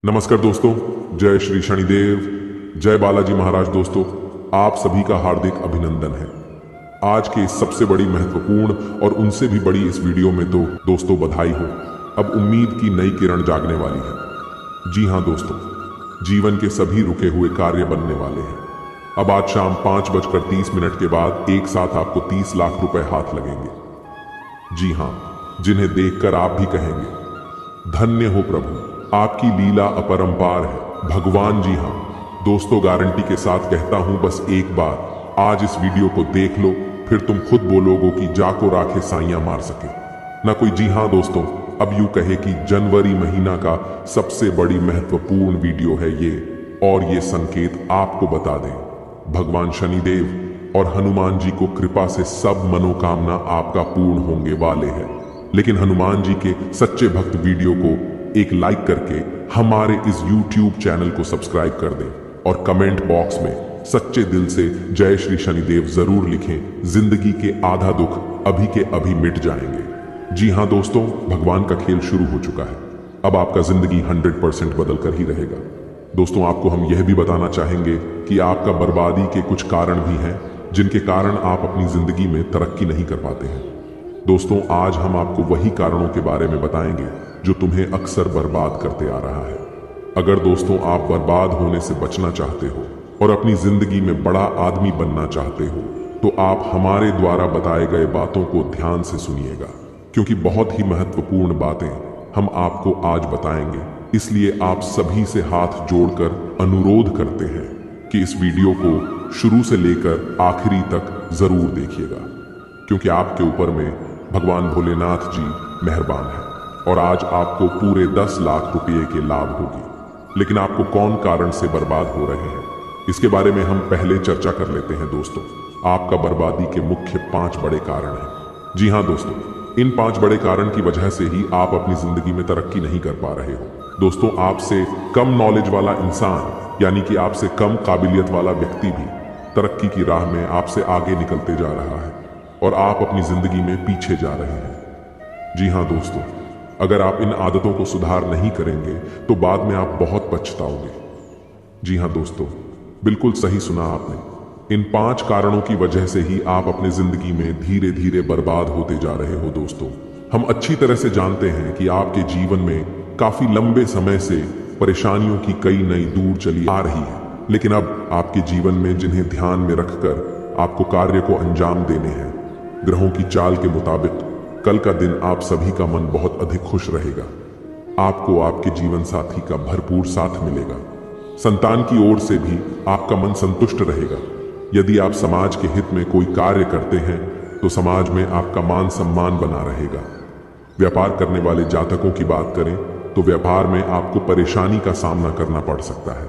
नमस्कार दोस्तों, जय श्री शनिदेव, जय बालाजी महाराज। दोस्तों, आप सभी का हार्दिक अभिनंदन है। आज के इस सबसे बड़ी, महत्वपूर्ण और उनसे भी बड़ी इस वीडियो में तो दोस्तों बधाई हो। अब उम्मीद की नई किरण जागने वाली है। जी हाँ दोस्तों, जीवन के सभी रुके हुए कार्य बनने वाले हैं। अब आज शाम 5:30 के बाद एक साथ आपको 30 लाख रुपए हाथ लगेंगे। जी हाँ, जिन्हें देखकर आप भी कहेंगे धन्य हो प्रभु, आपकी लीला अपरंपार है भगवान। जी हाँ दोस्तों, गारंटी के साथ कहता हूं, बस एक बार आज इस वीडियो को देख लो, फिर तुम खुद बोलोगे कि जाको राखे साइयां मार सके ना कोई। जी हाँ दोस्तों, अब यूं कहे कि जनवरी महीना का सबसे बड़ी महत्वपूर्ण वीडियो है ये, और ये संकेत आपको बता दें, भगवान शनिदेव और हनुमान जी को कृपा से सब मनोकामना आपका पूर्ण होंगे वाले हैं। लेकिन हनुमान जी के सच्चे भक्त वीडियो को एक लाइक करके हमारे इस YouTube चैनल को सब्सक्राइब कर दें और कमेंट बॉक्स में सच्चे दिल से जय श्री शनिदेव जरूर लिखें। जिंदगी के आधा दुख अभी के अभी मिट जाएंगे। जी हाँ दोस्तों, भगवान का खेल शुरू हो चुका है। अब आपका जिंदगी 100% बदल कर ही रहेगा। दोस्तों, आपको हम यह भी बताना चाहेंगे कि आपका बर्बादी के कुछ कारण भी हैं जिनके कारण आप अपनी जिंदगी में तरक्की नहीं कर पाते हैं। दोस्तों, आज हम आपको वही कारणों के बारे में बताएंगे जो तुम्हें अक्सर बर्बाद करते आ रहा है। अगर दोस्तों आप बर्बाद होने से बचना चाहते हो और अपनी जिंदगी में बड़ा आदमी बनना चाहते हो, तो आप हमारे द्वारा बताए गए बातों को ध्यान से सुनिएगा, क्योंकि बहुत ही महत्वपूर्ण बातें हम आपको आज बताएंगे। इसलिए आप सभी से हाथ जोड़कर अनुरोध करते हैं कि इस वीडियो को शुरू से लेकर आखिरी तक जरूर देखिएगा, क्योंकि आपके ऊपर में भगवान भोलेनाथ जी मेहरबान है और आज आपको पूरे 10 लाख रुपये के लाभ होगी। लेकिन आपको कौन कारण से बर्बाद हो रहे हैं, इसके बारे में हम पहले चर्चा कर लेते हैं। दोस्तों, आपका बर्बादी के मुख्य 5 बड़े कारण हैं। जी हाँ दोस्तों, इन 5 बड़े कारण की वजह से ही आप अपनी जिंदगी में तरक्की नहीं कर पा रहे हो। दोस्तों, आपसे कम नॉलेज वाला इंसान, यानी कि आपसे कम काबिलियत वाला व्यक्ति भी तरक्की की राह में आपसे आगे निकलते जा रहा है और आप अपनी जिंदगी में पीछे जा रहे हैं। जी हाँ दोस्तों, अगर आप इन आदतों को सुधार नहीं करेंगे तो बाद में आप बहुत पछताओगे। जी हाँ दोस्तों, बिल्कुल सही सुना आपने। इन 5 कारणों की वजह से ही आप अपनी जिंदगी में धीरे धीरे बर्बाद होते जा रहे हो। दोस्तों, हम अच्छी तरह से जानते हैं कि आपके जीवन में काफी लंबे समय से परेशानियों की कई नई दूर चली आ रही है, लेकिन अब आपके जीवन में जिन्हें ध्यान में रखकर आपको कार्य को अंजाम देने हैं, ग्रहों की चाल के मुताबिक कल का दिन आप सभी का मन बहुत अधिक खुश रहेगा। आपको आपके जीवन साथी का भरपूर साथ मिलेगा। संतान की ओर से भी आपका मन संतुष्ट रहेगा। यदि आप समाज के हित में कोई कार्य करते हैं तो समाज में आपका मान सम्मान बना रहेगा। व्यापार करने वाले जातकों की बात करें तो व्यापार में आपको परेशानी का सामना करना पड़ सकता है।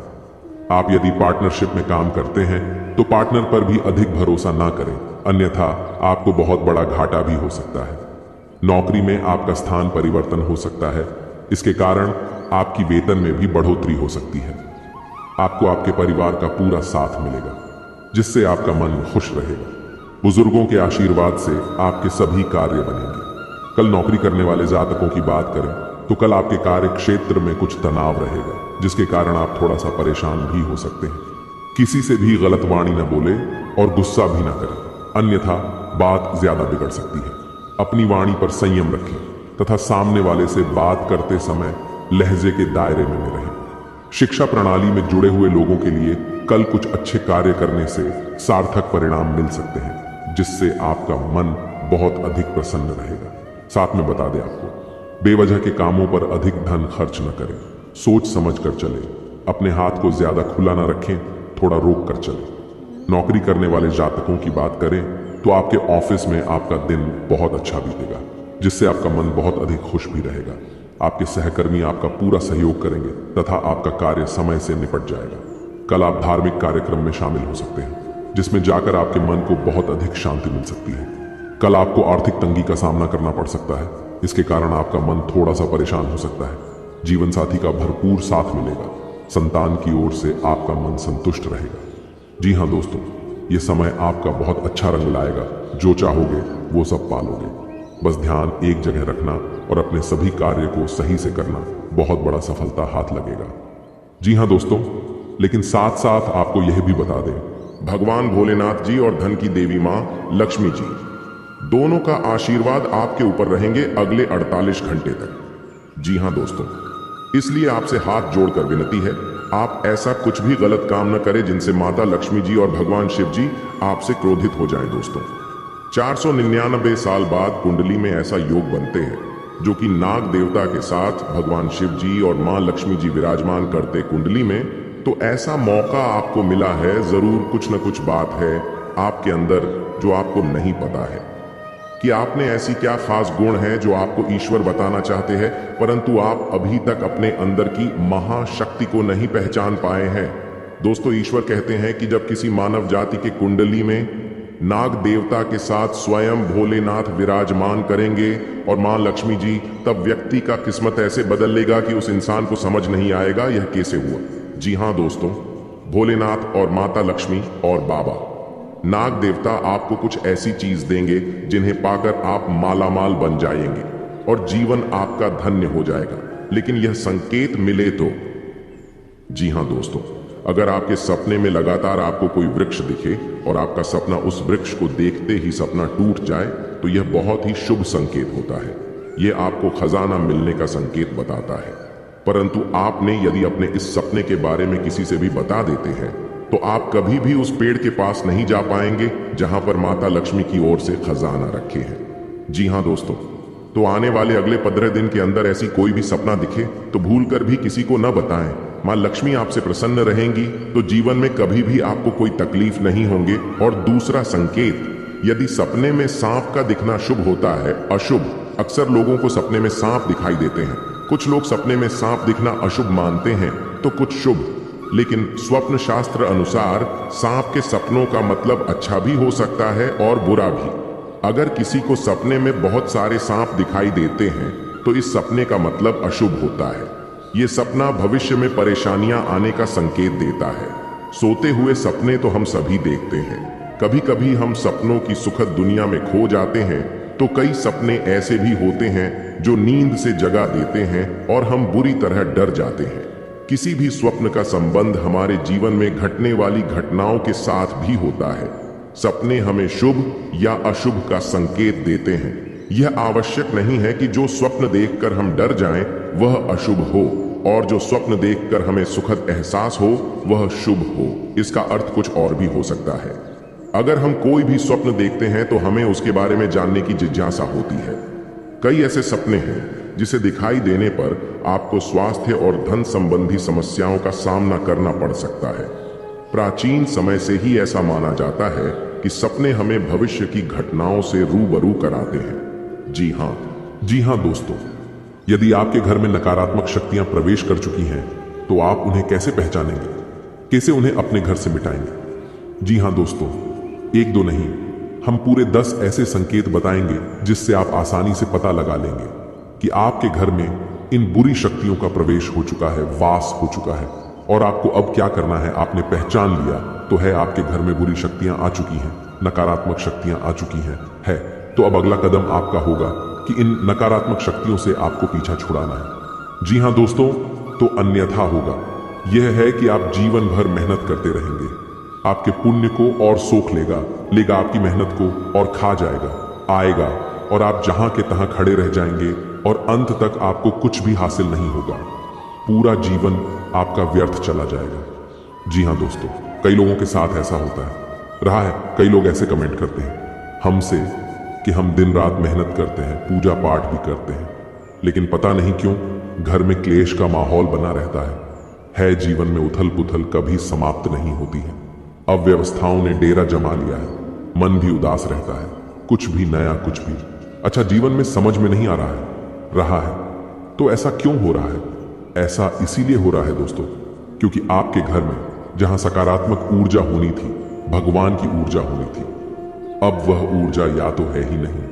आप यदि पार्टनरशिप में काम करते हैं तो पार्टनर पर भी अधिक भरोसा ना करें, अन्यथा आपको बहुत बड़ा घाटा भी हो सकता है। नौकरी में आपका स्थान परिवर्तन हो सकता है, इसके कारण आपकी वेतन में भी बढ़ोतरी हो सकती है। आपको आपके परिवार का पूरा साथ मिलेगा, जिससे आपका मन खुश रहेगा। बुजुर्गों के आशीर्वाद से आपके सभी कार्य बनेंगे। कल नौकरी करने वाले जातकों की बात करें तो कल आपके कार्य क्षेत्र में कुछ तनाव रहेगा, जिसके कारण आप थोड़ा सा परेशान भी हो सकते हैं। किसी से भी गलत वाणी न बोले और गुस्सा भी ना करें, अन्यथा बात ज्यादा बिगड़ सकती है। अपनी वाणी पर संयम रखें तथा सामने वाले से बात करते समय लहजे के दायरे में रहें। शिक्षा प्रणाली में जुड़े हुए लोगों के लिए कल कुछ अच्छे कार्य करने से सार्थक परिणाम मिल सकते हैं, जिससे आपका मन बहुत अधिक प्रसन्न रहेगा। साथ में बता दें आपको, बेवजह के कामों पर अधिक धन खर्च न करें, सोच समझ कर चलें। अपने हाथ को ज्यादा खुला न रखें, थोड़ा रोक कर चलें। नौकरी करने वाले जातकों की बात करें तो आपके ऑफिस में आपका दिन बहुत अच्छा बीतेगा, जिससे आपका मन बहुत अधिक खुश भी रहेगा। आपके सहकर्मी आपका पूरा सहयोग करेंगे तथा आपका कार्य समय से निपट जाएगा। कल आप धार्मिक कार्यक्रम में शामिल हो सकते हैं, जिसमें जाकर आपके मन को बहुत अधिक शांति मिल सकती है। कल आपको आर्थिक तंगी का सामना करना पड़ सकता है, इसके कारण आपका मन थोड़ा सा परेशान हो सकता है। जीवन साथी का भरपूर साथ मिलेगा। संतान की ओर से आपका मन संतुष्ट रहेगा। जी हाँ दोस्तों, ये समय आपका बहुत अच्छा रंग लाएगा। जो चाहोगे वो सब पालोगे। बस ध्यान एक जगह रखना और अपने सभी कार्य को सही से करना, बहुत बड़ा सफलता हाथ लगेगा। जी हाँ दोस्तों, लेकिन साथ साथ आपको यह भी बता दें, भगवान भोलेनाथ जी और धन की देवी माँ लक्ष्मी जी दोनों का आशीर्वाद आपके ऊपर रहेंगे अगले 48 घंटे तक। जी हाँ दोस्तों, इसलिए आपसे हाथ जोड़कर विनती है, आप ऐसा कुछ भी गलत काम न करें जिनसे माता लक्ष्मी जी और भगवान शिव जी आपसे क्रोधित हो जाएं। दोस्तों, 499 साल बाद कुंडली में ऐसा योग बनते हैं जो कि नाग देवता के साथ भगवान शिव जी और मां लक्ष्मी जी विराजमान करते कुंडली में। तो ऐसा मौका आपको मिला है, जरूर कुछ न कुछ बात है आपके अंदर जो आपको नहीं पता है कि आपने ऐसी क्या खास गुण है जो आपको ईश्वर बताना चाहते हैं, परंतु आप अभी तक अपने अंदर की महाशक्ति को नहीं पहचान पाए हैं। दोस्तों, ईश्वर कहते हैं कि जब किसी मानव जाति के कुंडली में नाग देवता के साथ स्वयं भोलेनाथ विराजमान करेंगे और मां लक्ष्मी जी, तब व्यक्ति का किस्मत ऐसे बदल लेगा कि उस इंसान को समझ नहीं आएगा यह कैसे हुआ। जी हाँ दोस्तों, भोलेनाथ और माता लक्ष्मी और बाबा नाग देवता आपको कुछ ऐसी चीज देंगे जिन्हें पाकर आप मालामाल बन जाएंगे और जीवन आपका धन्य हो जाएगा, लेकिन यह संकेत मिले तो। जी हाँ दोस्तों, अगर आपके सपने में लगातार आपको कोई वृक्ष दिखे और आपका सपना उस वृक्ष को देखते ही सपना टूट जाए, तो यह बहुत ही शुभ संकेत होता है। यह आपको खजाना मिलने का संकेत बताता है। परंतु आपने यदि अपने इस सपने के बारे में किसी से भी बता देते हैं तो आप कभी भी उस पेड़ के पास नहीं जा पाएंगे जहां पर माता लक्ष्मी की ओर से खजाना रखे हैं। जी हाँ दोस्तों, तो आने वाले अगले 15 दिन के अंदर ऐसी कोई भी सपना दिखे तो भूलकर भी किसी को न बताएं। मां लक्ष्मी आपसे प्रसन्न रहेंगी तो जीवन में कभी भी आपको कोई तकलीफ नहीं होंगे। और दूसरा संकेत, यदि सपने में सांप का दिखना शुभ होता है, अशुभ, अक्सर लोगों को सपने में सांप दिखाई देते हैं। कुछ लोग सपने में सांप दिखना अशुभ मानते हैं तो कुछ शुभ, लेकिन स्वप्न शास्त्र अनुसार सांप के सपनों का मतलब अच्छा भी हो सकता है और बुरा भी। अगर किसी को सपने में बहुत सारे सांप दिखाई देते हैं तो इस सपने का मतलब अशुभ होता है। ये सपना भविष्य में परेशानियां आने का संकेत देता है। सोते हुए सपने तो हम सभी देखते हैं। कभी कभी हम सपनों की सुखद दुनिया में खो जाते हैं, तो कई सपने ऐसे भी होते हैं जो नींद से जगा देते हैं और हम बुरी तरह डर जाते हैं। किसी भी स्वप्न का संबंध हमारे जीवन में घटने वाली घटनाओं के साथ भी होता है। सपने हमें शुभ या अशुभ का संकेत देते हैं। यह आवश्यक नहीं है कि जो स्वप्न देखकर हम डर जाएं वह अशुभ हो और जो स्वप्न देखकर हमें सुखद एहसास हो वह शुभ हो। इसका अर्थ कुछ और भी हो सकता है। अगर हम कोई भी स्वप्न देखते हैं तो हमें उसके बारे में जानने की जिज्ञासा होती है। कई ऐसे सपने हैं जिसे दिखाई देने पर आपको स्वास्थ्य और धन संबंधी समस्याओं का सामना करना पड़ सकता है। प्राचीन समय से ही ऐसा माना जाता है कि सपने हमें भविष्य की घटनाओं से रूबरू कराते हैं। जी हाँ दोस्तों, यदि आपके घर में नकारात्मक शक्तियां प्रवेश कर चुकी हैं तो आप उन्हें कैसे पहचानेंगे, कैसे उन्हें अपने घर से मिटाएंगे? जी हाँ दोस्तों, एक दो नहीं, हम पूरे 10 ऐसे संकेत बताएंगे जिससे आप आसानी से पता लगा लेंगे कि आपके घर में इन बुरी शक्तियों का प्रवेश हो चुका है, वास हो चुका है। और आपको अब क्या करना है, आपने पहचान लिया तो है आपके घर में बुरी शक्तियां आ चुकी हैं, नकारात्मक शक्तियां आ चुकी हैं, तो अब अगला कदम आपका होगा कि इन नकारात्मक शक्तियों से आपको पीछा छुड़ाना है। जी हाँ दोस्तों, तो अन्यथा होगा यह है कि आप जीवन भर मेहनत करते रहेंगे, आपके पुण्य को और सोख लेगा आपकी मेहनत को और खा आएगा और आप जहां के तहां खड़े रह जाएंगे और अंत तक आपको कुछ भी हासिल नहीं होगा। पूरा जीवन आपका व्यर्थ चला जाएगा। जी हाँ दोस्तों, कई लोगों के साथ ऐसा होता है, रहा है। कई लोग ऐसे कमेंट करते हैं हमसे कि हम दिन रात मेहनत करते हैं, पूजा पाठ भी करते हैं, लेकिन पता नहीं क्यों घर में क्लेश का माहौल बना रहता है। जीवन में उथल पुथल कभी समाप्त नहीं होती है। अव्यवस्थाओं ने डेरा जमा लिया है, मन भी उदास रहता है, कुछ भी नया, कुछ भी अच्छा जीवन में समझ में नहीं आ रहा है। तो ऐसा क्यों हो रहा है? ऐसा इसीलिए हो रहा है दोस्तों, क्योंकि आपके घर में जहां सकारात्मक ऊर्जा होनी थी, भगवान की ऊर्जा होनी थी, अब वह ऊर्जा या तो है ही नहीं,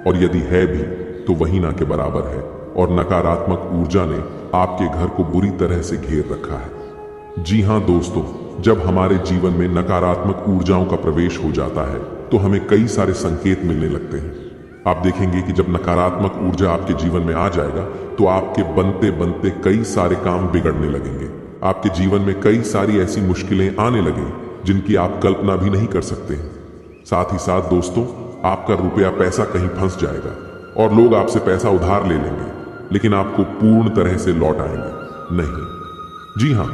और यदि है भी तो वही ना के बराबर है। और नकारात्मक ऊर्जा ने आपके घर को बुरी तरह से घेर रखा है। जी हाँ दोस्तों, जब हमारे जीवन में नकारात्मक ऊर्जाओं का प्रवेश हो जाता है तो हमें कई सारे संकेत मिलने लगते हैं। आप देखेंगे कि जब नकारात्मक ऊर्जा आपके जीवन में आ जाएगा तो आपके बनते बनते कई सारे काम बिगड़ने लगेंगे। आपके जीवन में कई सारी ऐसी मुश्किलें आने लगेंगी जिनकी आप कल्पना भी नहीं कर सकते हैं। साथ ही साथ दोस्तों, आपका रुपया पैसा कहीं फंस जाएगा और लोग आपसे पैसा उधार ले लेंगे, लेकिन आपको पूर्ण तरह से लौट आएंगे नहीं। जी हाँ,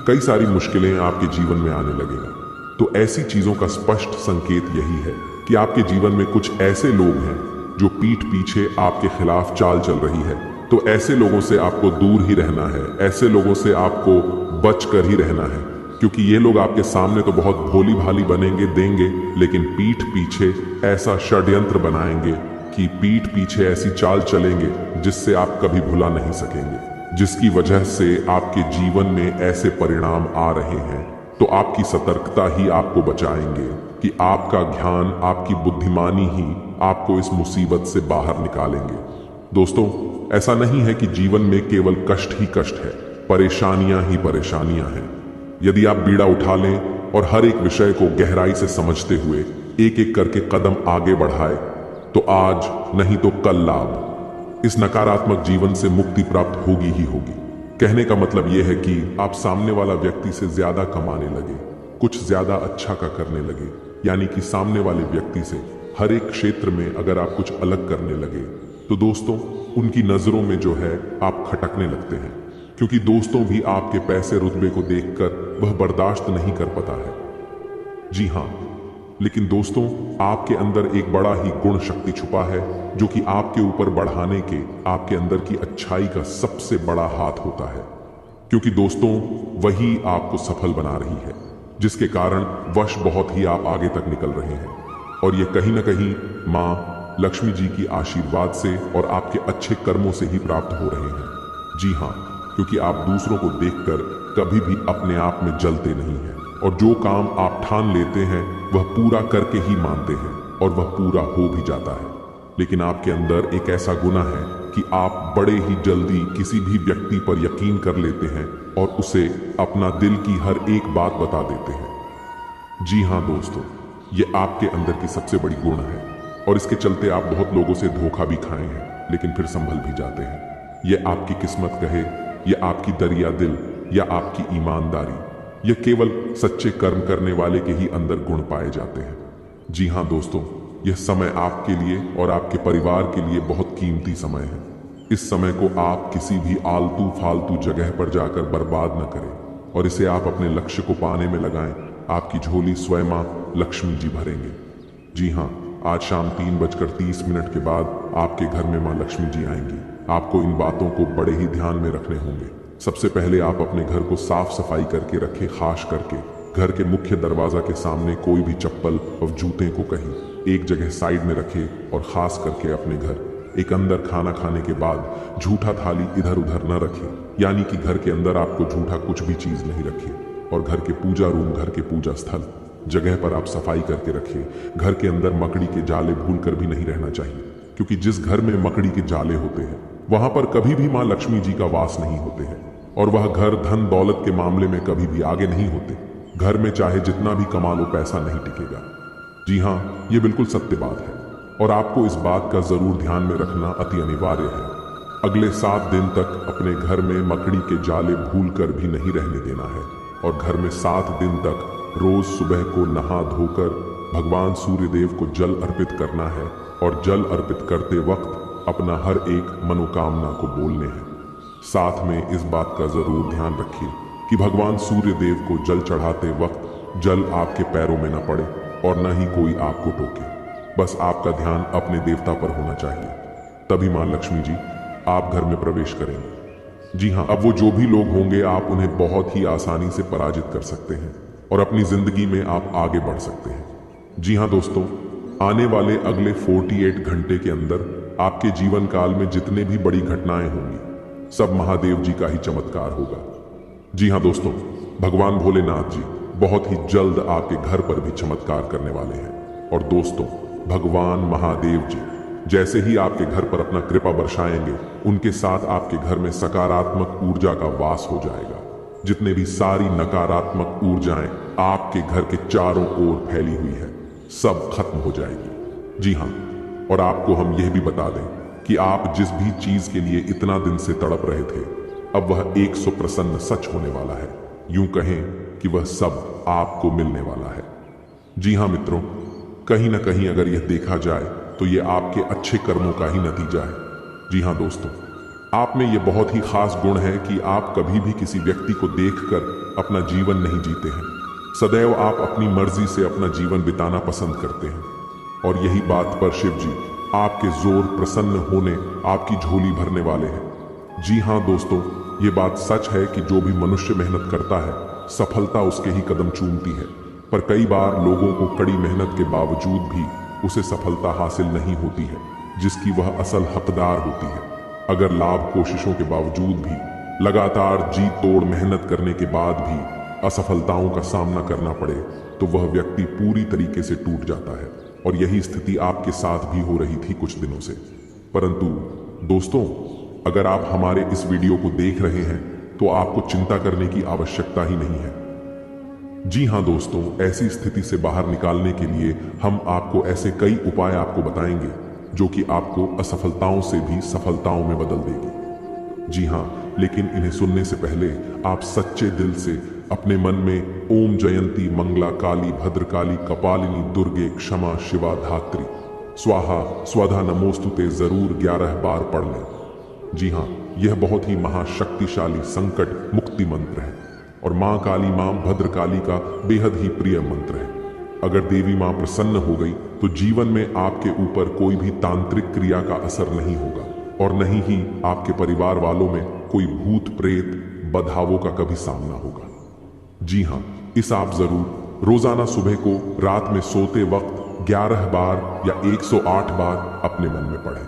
कई सारी मुश्किलें आपके जीवन में आने लगेगा। तो ऐसी चीजों का स्पष्ट संकेत यही है कि आपके जीवन में कुछ ऐसे लोग हैं जो पीठ पीछे आपके खिलाफ चाल चल रही है। तो ऐसे लोगों से आपको दूर ही रहना है, ऐसे लोगों से आपको बच कर ही रहना है, क्योंकि ये लोग आपके सामने तो बहुत भोली भाली बनेंगे देंगे, लेकिन पीठ पीछे ऐसा षड्यंत्र बनाएंगे कि पीठ पीछे ऐसी चाल चलेंगे जिससे आप कभी भुला नहीं सकेंगे, जिसकी वजह से आपके जीवन में ऐसे परिणाम आ रहे हैं। तो आपकी सतर्कता ही आपको बचाएंगे कि आपका ज्ञान, आपकी बुद्धिमानी ही आपको इस मुसीबत से बाहर निकालेंगे। दोस्तों, ऐसा नहीं है कि जीवन में केवल कष्ट ही कष्ट है, परेशानियां ही परेशानियां हैं। यदि आप बीड़ा उठा लें और हर एक विषय को गहराई से समझते हुए एक एक करके कदम आगे बढ़ाए, तो आज नहीं तो कल लाभ, इस नकारात्मक जीवन से मुक्ति प्राप्त होगी ही होगी। कहने का मतलब यह है कि आप सामने वाला व्यक्ति से ज्यादा कमाने लगे, कुछ ज्यादा अच्छा का करने लगे, यानी कि सामने वाले व्यक्ति से हर एक क्षेत्र में अगर आप कुछ अलग करने लगे तो दोस्तों, उनकी नजरों में जो है आप खटकने लगते हैं, क्योंकि दोस्तों भी आपके पैसे रुतबे को देखकर वह बर्दाश्त नहीं कर पाता है। जी हाँ, लेकिन दोस्तों, आपके अंदर एक बड़ा ही गुण शक्ति छुपा है जो कि आपके ऊपर बढ़ाने के, आपके अंदर की अच्छाई का सबसे बड़ा हाथ होता है, क्योंकि दोस्तों वही आपको सफल बना रही है, जिसके कारण वश बहुत ही आप आगे तक निकल रहे हैं। और ये कहीं ना कहीं माँ लक्ष्मी जी की आशीर्वाद से और आपके अच्छे कर्मों से ही प्राप्त हो रहे हैं। जी हाँ, क्योंकि आप दूसरों को देखकर कभी भी अपने आप में जलते नहीं हैं, और जो काम आप ठान लेते हैं वह पूरा करके ही मानते हैं, और वह पूरा हो भी जाता है। लेकिन आपके अंदर एक ऐसा गुना है कि आप बड़े ही जल्दी किसी भी व्यक्ति पर यकीन कर लेते हैं और उसे अपना दिल की हर एक बात बता देते हैं। जी हाँ दोस्तों, ये आपके अंदर की सबसे बड़ी गुण है, और इसके चलते आप बहुत लोगों से धोखा भी खाए हैं, लेकिन फिर संभल भी जाते हैं। यह आपकी किस्मत कहे, यह आपकी दरिया दिल, या आपकी ईमानदारी, यह केवल सच्चे कर्म करने वाले के ही अंदर गुण पाए जाते हैं। जी हाँ दोस्तों, यह समय आपके लिए और आपके परिवार के लिए बहुत कीमती समय है। इस समय को आप किसी भी आलतू फालतू जगह पर जाकर बर्बाद न करें, और इसे आप अपने लक्ष्य को पाने में लगाएं। आपकी झोली स्वयं मां लक्ष्मी जी भरेंगे। जी हाँ, आज शाम 3:30 के बाद आपके घर में मां लक्ष्मी जी आएंगी। आपको इन बातों को बड़े ही ध्यान में रखने होंगे। सबसे पहले आप अपने घर को साफ सफाई करके रखें, खास करके घर के मुख्य दरवाजा के सामने कोई भी चप्पल और जूते को कहीं एक जगह साइड में रखें, और खास करके अपने घर एक अंदर खाना खाने के बाद झूठा थाली इधर उधर न रखें, यानी कि घर के अंदर आपको झूठा कुछ भी चीज नहीं रखें। और घर के पूजा रूम, घर के पूजा स्थल जगह पर आप सफाई करके रखें। घर के अंदर मकड़ी के जाले भूल कर भी नहीं रहना चाहिए, क्योंकि जिस घर में मकड़ी के जाले होते हैं वहां पर कभी भी मां लक्ष्मी जी का वास नहीं होते हैं, और वह घर धन दौलत के मामले में कभी भी आगे नहीं होते। घर में चाहे जितना भी कमा लो, पैसा नहीं टिकेगा। जी हाँ, ये बिल्कुल सत्य बात है, और आपको इस बात का जरूर ध्यान में रखना अति अनिवार्य है। अगले 7 दिन तक अपने घर में मकड़ी के जाले भूल कर भी नहीं रहने देना है, और घर में 7 दिन तक रोज सुबह को नहा धोकर भगवान सूर्य देव को जल अर्पित करना है, और जल अर्पित करते वक्त अपना हर एक मनोकामना को बोलने हैं। साथ में इस बात का जरूर ध्यान रखिए कि भगवान सूर्य देव को जल चढ़ाते वक्त जल आपके पैरों में न पड़े और न ही कोई आपको टोके। बस आपका ध्यान अपने देवता पर होना चाहिए, तभी मां लक्ष्मी जी आप घर में प्रवेश करेंगे। जी हाँ, अब वो जो भी लोग होंगे आप उन्हें बहुत ही आसानी से पराजित कर सकते हैं, और अपनी जिंदगी में आप आगे बढ़ सकते हैं। जी हाँ दोस्तों, आने वाले अगले 48 घंटे के अंदर आपके जीवन काल में जितने भी बड़ी घटनाएं होंगी, सब महादेव जी का ही चमत्कार होगा। जी हाँ दोस्तों, भगवान भोलेनाथ जी बहुत ही जल्द आपके घर पर भी चमत्कार करने वाले हैं। और दोस्तों, भगवान महादेव जी जैसे ही आपके घर पर अपना कृपा बरसाएंगे, उनके साथ आपके घर में सकारात्मक ऊर्जा का वास हो जाएगा। जितने भी सारी नकारात्मक ऊर्जाएं आपके घर के चारों ओर फैली हुई है, सब खत्म हो जाएगी। जी हाँ, और आपको हम यह भी बता दें कि आप जिस भी चीज के लिए इतना दिन से तड़प रहे थे, अब वह 100% सच होने वाला है। यूं कहें कि वह सब आपको मिलने वाला है। जी हाँ मित्रों, कहीं ना कहीं अगर यह देखा जाए तो यह आपके अच्छे कर्मों का ही नतीजा है। जी हाँ दोस्तों, आप में यह बहुत ही खास गुण है कि आप कभी भी किसी व्यक्ति को देखकर अपना जीवन नहीं जीते हैं। सदैव आप अपनी मर्जी से अपना जीवन बिताना पसंद करते हैं, और यही बात पर शिव जी आपके जोर प्रसन्न होने आपकी झोली भरने वाले हैं। जी हाँ दोस्तों, ये बात सच है कि जो भी मनुष्य मेहनत करता है, सफलता उसके ही कदम चूमती है। पर कई बार लोगों को कड़ी मेहनत के बावजूद भी उसे सफलता हासिल नहीं होती है, जिसकी वह असल हकदार होती है। अगर लाभ कोशिशों के बावजूद भी, लगातार जी तोड़ मेहनत करने के बाद भी असफलताओं का सामना करना पड़े, तो वह व्यक्ति पूरी तरीके से टूट जाता है। और यही स्थिति आपके साथ भी हो रही थी कुछ दिनों से। परंतु दोस्तों, अगर आप हमारे इस वीडियो को देख रहे हैं तो आपको चिंता करने की आवश्यकता ही नहीं है। जी हाँ दोस्तों, ऐसी स्थिति से बाहर निकालने के लिए हम आपको ऐसे कई उपाय आपको बताएंगे जो कि आपको असफलताओं से भी सफलताओं में बदल देगी। जी हाँ, लेकिन इन्हें सुनने से पहले आप सच्चे दिल से अपने मन में ओम जयंती मंगला काली भद्रकाली कपालिनी दुर्गे क्षमा शिवा धात्री स्वाहा स्वधा नमोस्तुते जरूर 11 बार पढ़ लें। जी हाँ, यह बहुत ही महाशक्तिशाली संकट मुक्ति मंत्र है और माँ काली माँ भद्रकाली का बेहद ही प्रिय मंत्र है। अगर देवी माँ प्रसन्न हो गई तो जीवन में आपके ऊपर कोई भी तांत्रिक क्रिया का असर नहीं होगा, और नहीं ही आपके परिवार वालों में कोई भूत प्रेत बदहावों का कभी सामना होगा। जी हाँ, इस आप जरूर रोजाना सुबह को रात में सोते वक्त 11 बार या 108 बार अपने मन में पढ़ें।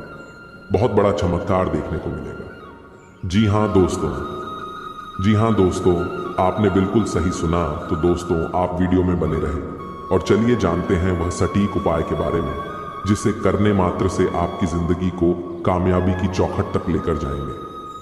बहुत बड़ा चमत्कार देखने को मिलेगा। जी हाँ दोस्तों, आपने बिल्कुल सही सुना। तो दोस्तों, आप वीडियो में बने रहें और चलिए जानते हैं वह सटीक उपाय के बारे में, जिसे करने मात्र से आपकी जिंदगी को कामयाबी की चौखट तक लेकर जाएंगे।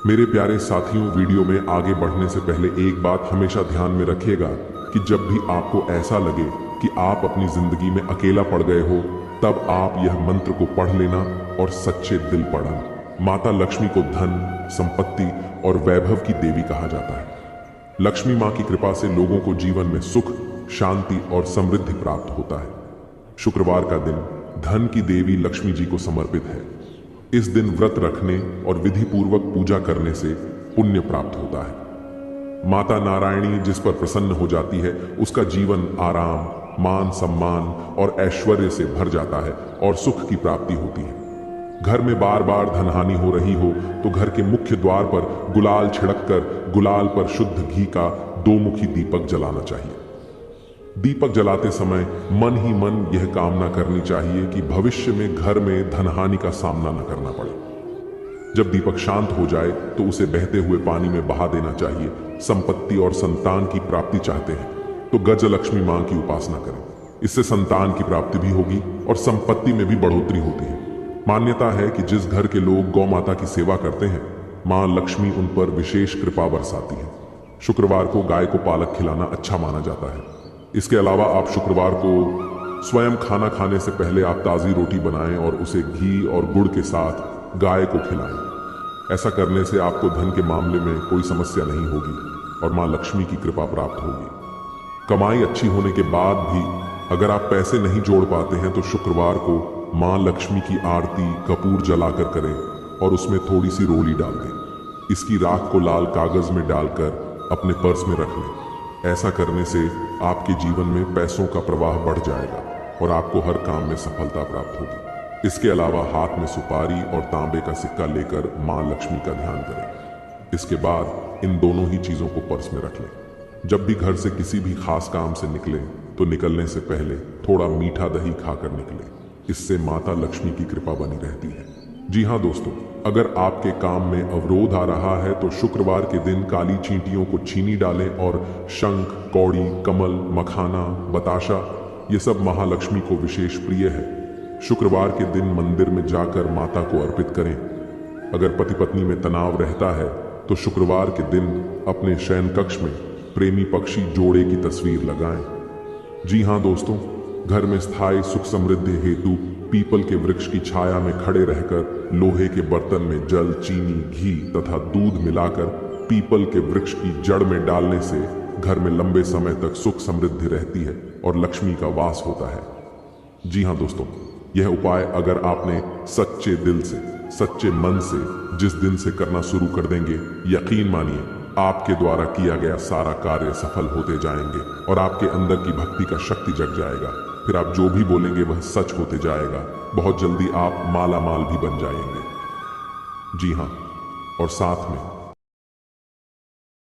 मेरे प्यारे साथियों, वीडियो में आगे बढ़ने से पहले एक बात हमेशा ध्यान में रखिएगा कि जब भी आपको ऐसा लगे कि आप अपनी जिंदगी में अकेला पड़ गए हो, तब आप यह मंत्र को पढ़ लेना और सच्चे दिल पढ़ना। माता लक्ष्मी को धन, संपत्ति और वैभव की देवी कहा जाता है। लक्ष्मी माँ की कृपा से लोगों को जीवन में सुख, शांति और समृद्धि प्राप्त होता है। शुक्रवार का दिन धन की देवी लक्ष्मी जी को समर्पित है। इस दिन व्रत रखने और विधि पूर्वक पूजा करने से पुण्य प्राप्त होता है। माता नारायणी जिस पर प्रसन्न हो जाती है, उसका जीवन आराम, मान सम्मान और ऐश्वर्य से भर जाता है और सुख की प्राप्ति होती है। घर में बार बार धनहानि हो रही हो तो घर के मुख्य द्वार पर गुलाल छिड़ककर गुलाल पर शुद्ध घी का 2 मुखी दीपक जलाना चाहिए। दीपक जलाते समय मन ही मन यह कामना करनी चाहिए कि भविष्य में घर में धनहानि का सामना न करना पड़े। जब दीपक शांत हो जाए तो उसे बहते हुए पानी में बहा देना चाहिए। संपत्ति और संतान की प्राप्ति चाहते हैं तो गजलक्ष्मी मां की उपासना करें। इससे संतान की प्राप्ति भी होगी और संपत्ति में भी बढ़ोतरी होती है। मान्यता है कि जिस घर के लोग गौ माता की सेवा करते हैं, मां लक्ष्मी उन पर विशेष कृपा बरसाती है। शुक्रवार को गाय को पालक खिलाना अच्छा माना जाता है। इसके अलावा आप शुक्रवार को स्वयं खाना खाने से पहले आप ताज़ी रोटी बनाएं और उसे घी और गुड़ के साथ गाय को खिलाएं। ऐसा करने से आपको धन के मामले में कोई समस्या नहीं होगी और मां लक्ष्मी की कृपा प्राप्त होगी। कमाई अच्छी होने के बाद भी अगर आप पैसे नहीं जोड़ पाते हैं तो शुक्रवार को मां लक्ष्मी की आरती कपूर जलाकर करें और उसमें थोड़ी सी रोली डाल दें। इसकी राख को लाल कागज में डालकर अपने पर्स में रख लें। ऐसा करने से आपके जीवन में पैसों का प्रवाह बढ़ जाएगा और आपको हर काम में सफलता प्राप्त होगी। इसके अलावा हाथ में सुपारी और तांबे का सिक्का लेकर मां लक्ष्मी का ध्यान करें। इसके बाद इन दोनों ही चीजों को पर्स में रख लें। जब भी घर से किसी भी खास काम से निकलें तो निकलने से पहले थोड़ा मीठा दही खाकर निकलें। इससे माता लक्ष्मी की कृपा बनी रहती है। जी हाँ दोस्तों, अगर आपके काम में अवरोध आ रहा है तो शुक्रवार के दिन काली चींटियों को चीनी डालें और शंख, कौड़ी, कमल, मखाना, बताशा ये सब महालक्ष्मी को विशेष प्रिय है। शुक्रवार के दिन मंदिर में जाकर माता को अर्पित करें। अगर पति पत्नी में तनाव रहता है तो शुक्रवार के दिन अपने शयन कक्ष में प्रेमी पक्षी जोड़े की तस्वीर लगाएं। जी हाँ दोस्तों, घर में स्थायी सुख समृद्धि हेतु पीपल के वृक्ष की छाया में खड़े रहकर लोहे के बर्तन में जल, चीनी, घी तथा दूध मिलाकर पीपल के वृक्ष की जड़ में डालने से घर में लंबे समय तक सुख समृद्धि रहती है और लक्ष्मी का वास होता है। जी हाँ दोस्तों, यह उपाय अगर आपने सच्चे दिल से, सच्चे मन से जिस दिन से करना शुरू कर देंगे, यकीन मानिए आपके द्वारा किया गया सारा कार्य सफल होते जाएंगे और आपके अंदर की भक्ति का शक्ति जग जाएगा। फिर आप जो भी बोलेंगे वह सच होते जाएगा। बहुत जल्दी आप माला माल भी बन जाएंगे। जी हाँ, और साथ में